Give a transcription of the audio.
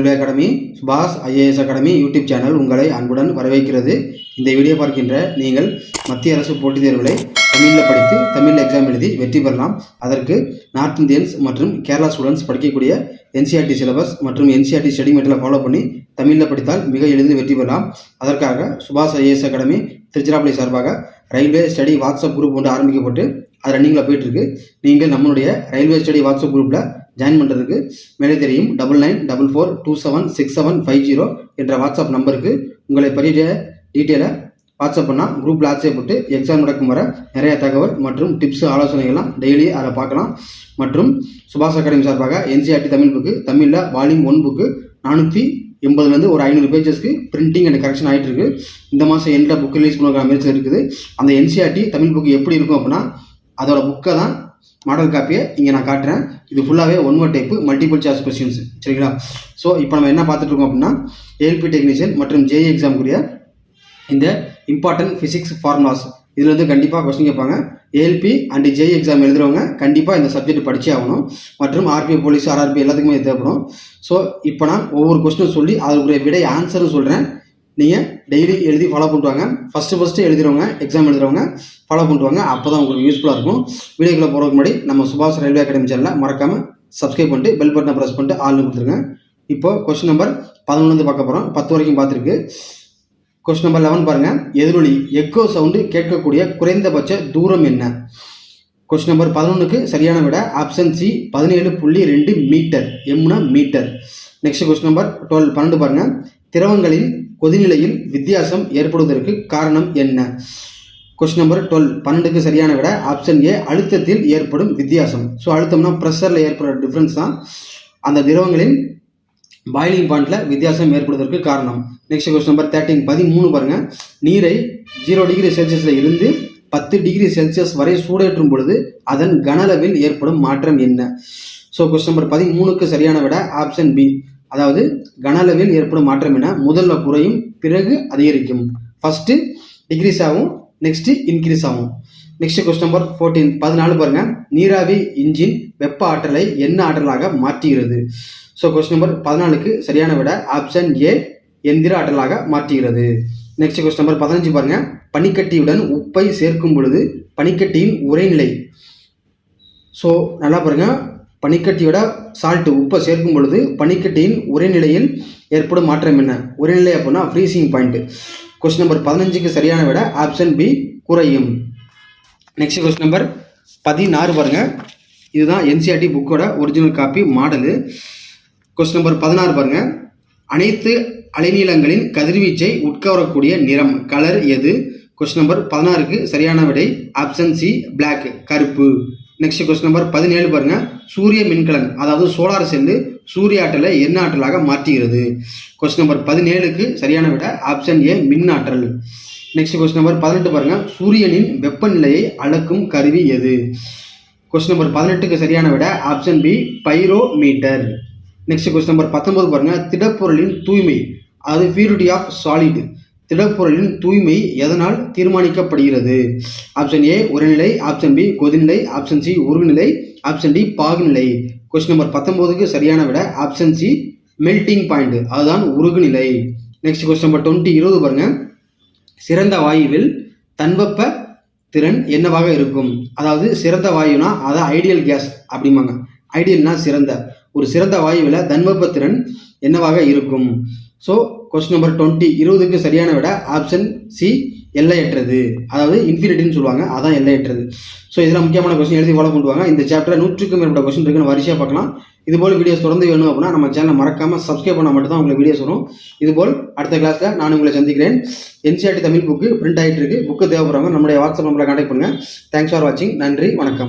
Railway academy, சுபாஷ் IAS academy YouTube channel உங்களை அன்புடன் வரவேற்கிறது. இந்த வீடியோ பார்க்கின்ற நீங்கள் மத்திய அரசு போட்டித் தேர்வுகளை தமிழில் படித்து தமிழில் எக்ஸாம் எழுதி வெற்றி பெறலாம். அதற்கு நார்த் இந்தியன்ஸ் மற்றும் கேரளா ஸ்டூடெண்ட்ஸ் படிக்கக்கூடிய என்சிஆர்டி சிலபஸ் மற்றும் என்சிஆர்டி ஸ்டடி மெட்டீரியலை ஃபாலோ பண்ணி தமிழில் படித்தால் மிக எளிதில் வெற்றி பெறலாம். அதற்காக சுபாஷ் ஐஏஎஸ் அகாடமி திருச்சிராப்பள்ளி சார்பாக ரயில்வே ஸ்டடி வாட்ஸ்அப் குரூப் ஒன்று ஆரம்பிக்கப்பட்டு அது ரன்னிங்கில் போயிட்டுருக்கு. நீங்கள் நம்மளுடைய ரயில்வே ஸ்டடி வாட்ஸ்அப் குரூப்பில் ஜாயின் பண்ணுறதுக்கு மேலே தெரியும் 9944276750 என்ற வாட்ஸ்அப் நம்பருக்கு உங்களை பற்றிய டீட்டெயிலை வாட்ஸ்அப் பண்ணால் குரூப்பில் ஆட் செய்யப்பட்டு எக்ஸாம் நடக்கும் வர நிறைய தகவல் மற்றும் டிப்ஸு ஆலோசனைகள்லாம் டெய்லி அதை பார்க்கலாம். மற்றும் சுபாஷ் அகாடமி சார்பாக என்சிஆர்டி தமிழ் புக்கு தமிழில் வால்யூம் 1 புக்கு 480 ஒரு 500 பேஜஸ்க்கு பிரிண்டிங் அண்ட் கரெக்ஷன் ஆகிட்டு இருக்கு. இந்த மாதம் எண்டில் புக் ரிலீஸ் பண்ணுற முயற்சி இருக்குது. அந்த என்சிஆர்டி தமிழ் புக்கு எப்படி இருக்கும் அப்படின்னா அதோட புக்கை தான் மாடல் காப்பியை இங்கே நான் காட்டுறேன். இது ஃபுல்லாகவே one word type multiple choice questions, சரிங்களா? ஸோ இப்போ நம்ம என்ன பார்த்துட்டு இருக்கோம் அப்படின்னா ஏஎல்பி டெக்னீஷியன் மற்றும் ஜேஇ எக்ஸாமுக்குரிய இந்த இம்பார்ட்டன்ட் ஃபிசிக்ஸ் ஃபார்முலாஸ் இதில் வந்து கண்டிப்பாக கொஸ்டின் கேட்பாங்க. ஏஎல்பி அண்ட் ஜேஇ எக்ஸாம் எழுதுறவங்க கண்டிப்பாக இந்த சப்ஜெக்ட் படிச்சே ஆகணும். மற்றும் ஆர்பிஐ போலீஸ் ஆர்ஆர்பி எல்லாத்துக்குமே தேவைப்படும். ஸோ இப்போ நான் ஒவ்வொரு கொஸ்டினும் சொல்லி அதற்குரிய விடை ஆன்சரும் சொல்கிறேன். நீங்கள் டெய்லி எழுதி ஃபாலோ பண்ணிட்டுவாங்க. ஃபஸ்ட்டு எழுதுறவங்க எக்ஸாம் எழுதுறவங்க ஃபாலோ பண்ணிட்டுவாங்க. அப்போ தான் உங்களுக்கு யூஸ்ஃபுல்லாக இருக்கும். வீடியோக்குள்ளே போகிறதுக்கு முன்னாடி நம்ம சுபாஷ் ரயில்வே அகாடமி சேனலை மறக்காமல் சப்ஸ்கிரைப் பண்ணிட்டு பெல் பட்டனை ப்ரெஸ் பண்ணிட்டு ஆள்னு கொடுத்துருங்க. இப்போ கொஸ்டின் நம்பர் 11 பார்க்க போகிறோம். 10 வரைக்கும் பார்த்துருக்கு. கொஸ்டின் நம்பர் 11 பாருங்கள். எதிரொலி எக்கோ சவுண்டு கேட்கக்கூடிய குறைந்தபட்ச தூரம் என்ன? கொஸ்டின் நம்பர் 11க்கு சரியான விட ஆப்ஷன் சி 17.2 மீட்டர். எம்னா மீட்டர். நெக்ஸ்ட் கொஸ்டின் நம்பர் 12 பாருங்கள். திரவங்களின் கொதிநிலையில் வித்தியாசம் ஏற்படுவதற்கு காரணம் என்ன? கொஸ்டின் நம்பர் 12க்கு சரியான விட ஆப்ஷன் ஏ அழுத்தத்தில் ஏற்படும் வித்தியாசம். ஸோ அழுத்தம்னா ப்ரெஷரில் ஏற்படுற டிஃப்ரென்ஸ் தான் அந்த திரவங்களின் பாயிலிங் பாயிண்டில் வித்தியாசம் ஏற்படுவதற்கு காரணம். நெக்ஸ்ட் கொஸ்டின் நம்பர் 13 பாருங்கள். நீரை 0 டிகிரி செல்சியஸில் இருந்து 10 டிகிரி செல்சியஸ் வரை சூடேற்றும் பொழுது அதன் கனளவில் ஏற்படும் மாற்றம் என்ன? ஸோ கொஸ்டின் நம்பர் 13க்கு சரியான விட ஆப்ஷன் பி, அதாவது கனளவில் ஏற்படும் மாற்றம் என முதல்ல குறையும் பிறகு அதிகரிக்கும். ஃபர்ஸ்ட் டிக்ரீஸ் ஆகும், நெக்ஸ்ட் இன்க்ரீஸ் ஆகும். நெக்ஸ்ட் கொஸ்டின் நம்பர் 14 பாருங்க. நீராவி இன்ஜின் வெப்ப ஆற்றலை என்ன ஆற்றலாக மாற்றுகிறது? ஸோ கொஸ்டின் நம்பர் 14க்கு சரியான விட ஆப்ஷன் ஏ எந்திர ஆற்றலாக மாற்றுகிறது. நெக்ஸ்ட் கொஸ்டின் நம்பர் 15 பாருங்க. பனிக்கட்டியுடன் உப்பை சேர்க்கும் பொழுது பனிக்கட்டியின் உறைநிலை. ஸோ நல்லா பாருங்க. பனிக்கட்டியோட சால்ட்டு உப்பை சேர்க்கும் பொழுது பனிக்கட்டியின் உறைநிலையில் ஏற்படும் மாற்றம் என்ன? உறைநிலை அப்படின்னா ஃப்ரீசிங் பாயிண்ட். கொஸ்டின் நம்பர் 15க்கு சரியான விட ஆப்ஷன் பி குறையும். நெக்ஸ்ட் கொஸ்டின் நம்பர் 16 பாருங்க. இதுதான் என்சிஆர்டி புக்கோட original copy model. Question number 16 பாருங்க. அனைத்து அலைநீளங்களின் கதிர்வீச்சை உட்கவரக்கூடிய நிறம் கலர் எது? கொஸ்டின் நம்பர் 16க்கு சரியான விடை ஆப்ஷன் சி பிளாக், கருப்பு. நெக்ஸ்ட் கொஸ்டின் நம்பர் 17 பாருங்க. சூரிய மின்கலன் அதாவது சோலார் செல்லு சூரிய ஆற்றலை என்ன ஆற்றலாக மாற்றுகிறது? கொஸ்டின் நம்பர் 17க்கு சரியான விட ஆப்ஷன் ஏ மின் ஆற்றல். நெக்ஸ்ட் கொஸ்டின் நம்பர் 18 பாருங்க. சூரியனின் வெப்பநிலையை அளக்கும் கருவி எது? கொஸ்டின் நம்பர் 18க்கு சரியான விட option B pyrometer. Next question number 19 பாருங்க. திடப்பொருளின் தூய்மை அதாவது பியூரிட்டி ஆஃப் சாலிட், திடப்பொருளின் தூய்மை எதனால் தீர்மானிக்கப்படுகிறது? ஆப்ஷன் ஏ உரைநிலை, ஆப்ஷன் பி கொதிநிலை, ஆப்ஷன் சி உருகுநிலை, ஆப்ஷன் டி பாகுநிலை. கொஸ்டின் நம்பர் 19க்கு சரியான விட ஆப்ஷன் சி மெல்டிங் பாயிண்ட், அதுதான் உருகுநிலை. நெக்ஸ்ட் கொஸ்டின் நம்பர் 20 பாருங்க. சிறந்த வாயுவில் தன்வெப்ப திறன் என்னவாக இருக்கும்? அதாவது சிறந்த வாயுனா அதான் ஐடியல் கேஸ் அப்படிம்பாங்க. ஐடியல்னா சிறந்த, ஒரு சிறந்த வாயுவில் தன்வெப்ப திறன் என்னவாக இருக்கும்? ஸோ கொஸ்டின் நம்பர் 20க்கு சரியான விட ஆப்ஷன் சி எல்லையற்றது, அதாவது இன்ஃபினிட்டின்னு சொல்லுவாங்க, அதான் எல்லையற்றது. ஸோ இதெல்லாம் முக்கியமான கொஸ்டின் எழுதி ஃபாலோ பண்ணுவாங்க. இந்த சாப்டர் 100க்கும் மேற்பட்ட கொஸ்டின் இருக்குன்னு வரிசையாக பார்க்கலாம். இதுபோல் வீடியோஸ் தொடர்ந்து வேணும் அப்படின்னா நம்ம சேனலை மறக்காமல் சப்ஸ்கிரைப் பண்ணால் மட்டும் தான் உங்களுக்கு வீடியோஸ் வரும். இதுபோல் அடுத்த கிளாஸில் நான் உங்களை சந்திக்கிறேன். என்சிஆர்டி தமிழ் புக்கு பிரிண்ட் ஆகிட்டு இருக்கு. புக்கு தேவைப்படுறவங்க நம்மளுடைய வாட்ஸ்அப் நம்பரை கான்டாக்ட் பண்ணுங்கள். தேங்க்ஸ் ஃபார் வாட்சிங். நன்றி, வணக்கம்.